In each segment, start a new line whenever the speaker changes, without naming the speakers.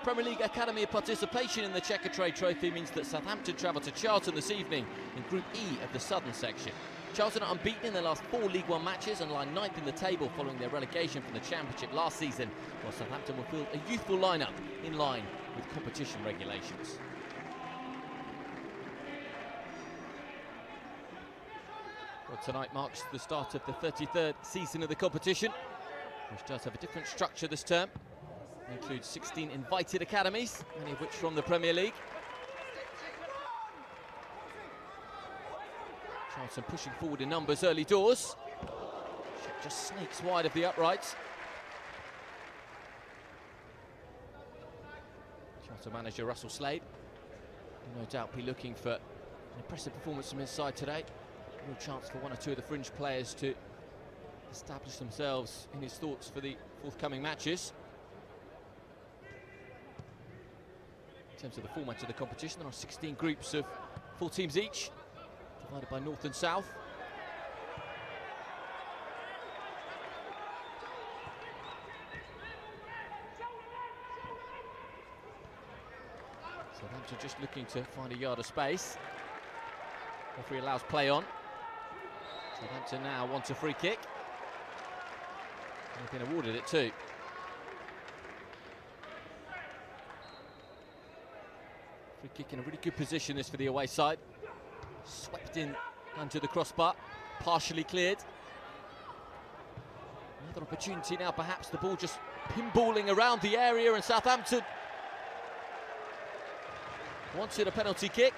Premier League Academy participation in the Checkatrade Trophy means that Southampton travel to Charlton this evening in Group E of the Southern section. Charlton are unbeaten in their last 4 League One matches and lie 9th in the table following their relegation from the Championship last season, while Southampton will field a youthful lineup in line with competition regulations. Well, tonight marks the start of the 33rd season of the competition, which does have a different structure this term. It includes 16 invited academies, many of which from the Premier League. Charlton pushing forward in numbers early doors. Shot just sneaks wide of the uprights. Charlton manager Russell Slade will no doubt be looking for an impressive performance from his side today. Real chance for one or two of the fringe players to establish themselves in his thoughts for the forthcoming matches. In terms of the format of the competition, there are 16 groups of 4 teams each, divided by North and South. Southampton just looking to find a yard of space. Referee allows play on. Southampton now want a free kick. They've been awarded it too. Free kick in a really good position, this for the away side. Swept in under the crossbar, partially cleared. Another opportunity now, perhaps the ball just pinballing around the area, and Southampton wanted a penalty kick.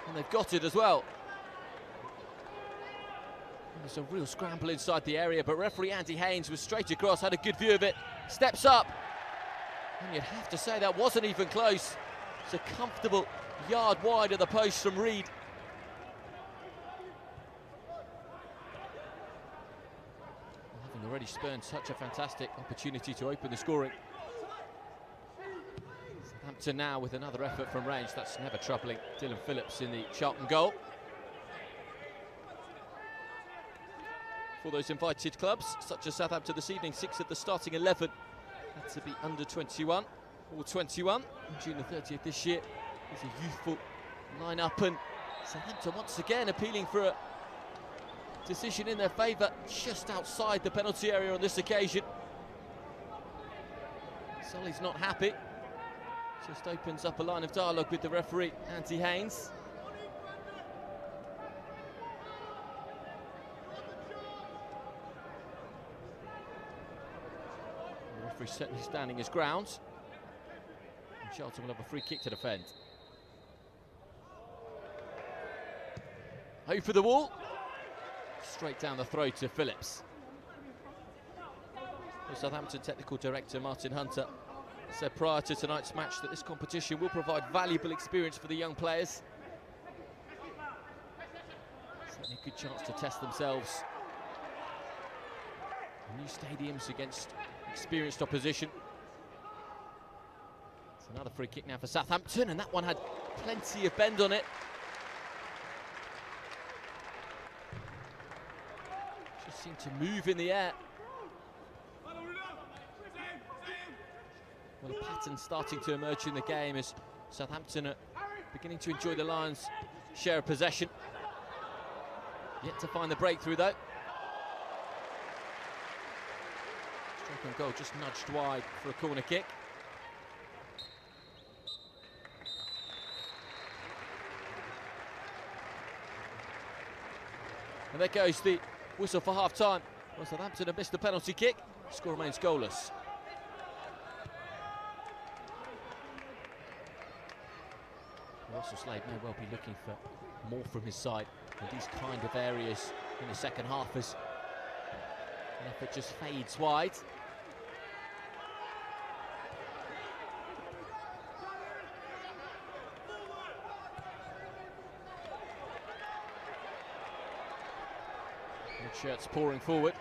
And they've got it as well. And there's a real scramble inside the area, but referee Andy Haynes was straight across, had a good view of it, steps up. And you'd have to say that wasn't even close. It's a comfortable yard wide of the post from Reed. Having already spurned such a fantastic opportunity to open the scoring. Southampton now with another effort from range. That's never troubling Dylan Phillips in the Charlton goal. For those invited clubs, such as Southampton this evening, 6 of the starting 11 had to be under 21 or 21. On June the 30th this year is a youthful line-up, and Southampton once again appealing for a decision in their favour just outside the penalty area on this occasion. Solly's not happy. Just opens up a line of dialogue with the referee, Andy Haynes. The referee's certainly standing his ground. And Charlton will have a free kick to defend. Over the wall. Straight down the throat of Phillips. The Southampton technical director, Martin Hunter, said prior to tonight's match that this competition will provide valuable experience for the young players. Certainly a good chance to test themselves in new stadiums against experienced opposition. It's another free kick now for Southampton, and that one had plenty of bend on it. Just seemed to move in the air. Well, a pattern starting to emerge in the game as Southampton are beginning to enjoy the Lions' share of possession. Yet to find the breakthrough though. Strike on goal just nudged wide for a corner kick. And there goes the whistle for half-time. Well, Southampton have missed the penalty kick. Score remains goalless. Russell Slade may well be looking for more from his side in these kind of areas in the second half as the effort just fades wide. Red shirts pouring forward.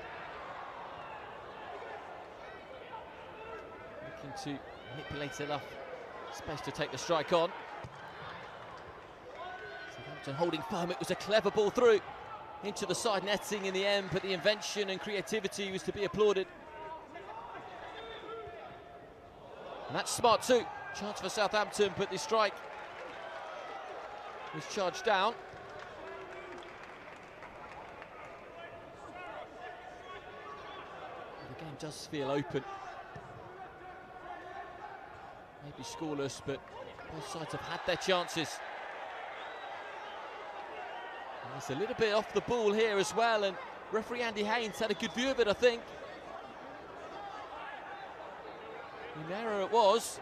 Looking to manipulate enough space to take the strike on. Southampton holding firm. It was a clever ball through into the side netting in the end, but the invention and creativity was to be applauded. that's smart too. Chance for Southampton, but the strike was charged down. The game does feel open. Maybe scoreless, but both sides have had their chances. And it's a little bit off the ball here as well, and referee Andy Haynes had a good view of it, I think. An error it was.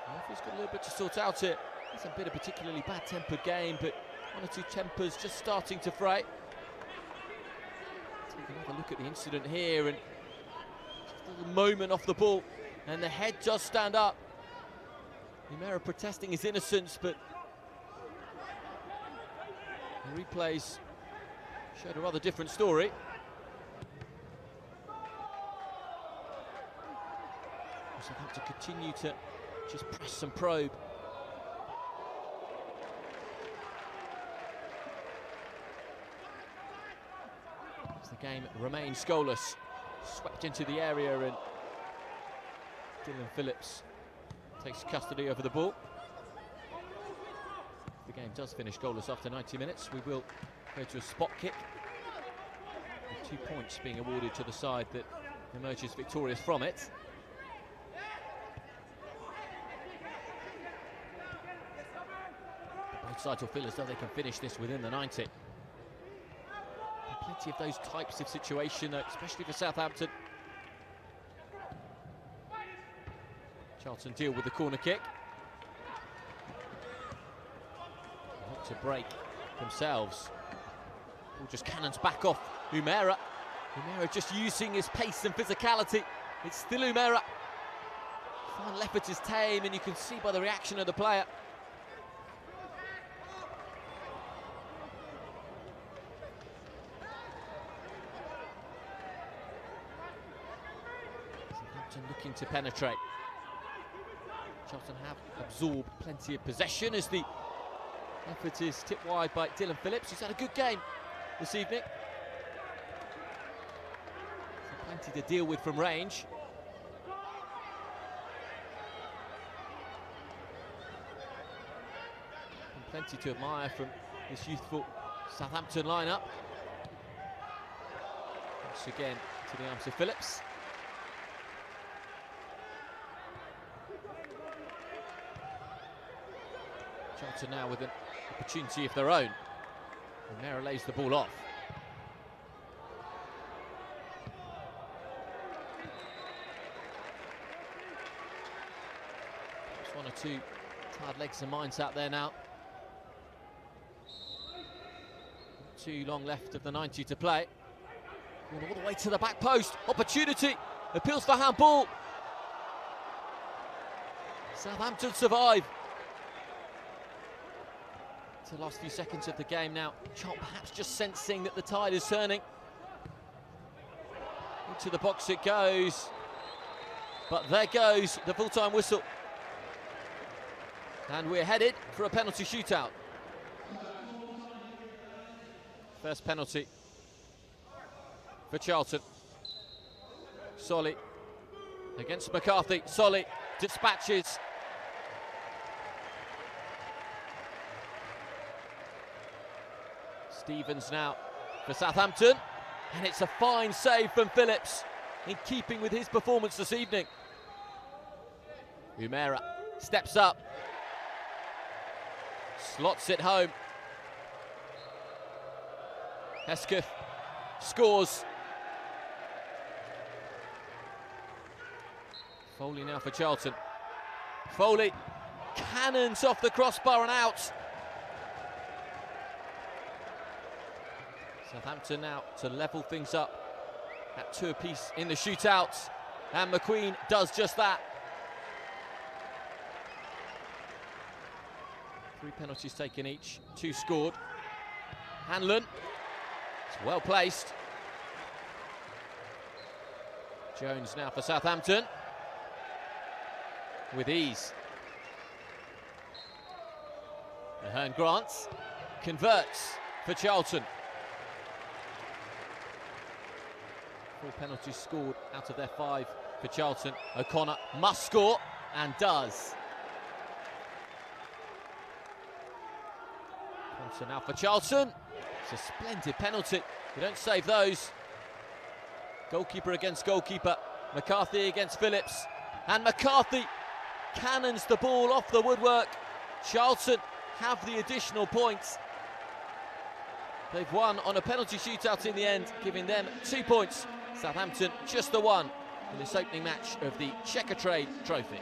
The referee's got a little bit to sort out here. It's been a particularly bad-tempered game, but one or two tempers just starting to fray. Take another look at the incident here, and just a little moment off the ball, and the head does stand up. Umera protesting his innocence, but the replays showed a rather different story. So have to continue to just press and probe. As the game remains goalless, swept into the area, and Dylan Phillips takes custody over the ball. If the game does finish goalless after 90 minutes, we will go to a spot kick, with 2 points being awarded to the side that emerges victorious from it. Both sides will feel as though they can finish this within the 90. Plenty of those types of situation, especially for Southampton. Charlton deal with the corner kick. They want to break themselves. Ball just cannons back off Umera. Umera just using his pace and physicality. It's still Umera. Final effort is tame, and you can see by the reaction of the player. Southampton looking to penetrate. Charlton have absorbed plenty of possession as the effort is tipped wide by Dylan Phillips, who's had a good game this evening. So plenty to deal with from range. And plenty to admire from this youthful Southampton lineup. Once again to the arms of Phillips. Charlton now with an opportunity of their own. And Mera lays the ball off. Just one or two tired legs and minds out there now. Not too long left of the 90 to play. Going all the way to the back post. Opportunity. Appeals for handball. Southampton survive. The last few seconds of the game now. Charlton perhaps just sensing that the tide is turning. Into the box it goes. But there goes the full-time whistle. And we're headed for a penalty shootout. First penalty for Charlton. Solly against McCarthy. Solly dispatches. Stevens now for Southampton, and it's a fine save from Phillips, in keeping with his performance this evening. Umera steps up, slots it home. Hesketh scores. Foley now for Charlton. Foley cannons off the crossbar and out. Southampton now to level things up at 2 apiece in the shootouts, and McQueen does just that. 3 penalties taken each, 2 scored. Hanlon, it's well placed. Jones now for Southampton, with ease. Ahern Grant converts for Charlton. 4 penalties scored out of their 5 for Charlton. O'Connor must score, and does. Conser now for Charlton. It's a splendid penalty. You don't save those. Goalkeeper against goalkeeper. McCarthy against Phillips. And McCarthy cannons the ball off the woodwork. Charlton have the additional points. They've won on a penalty shootout in the end, giving them 2 points. Southampton just the one in this opening match of the Checker Trade Trophy.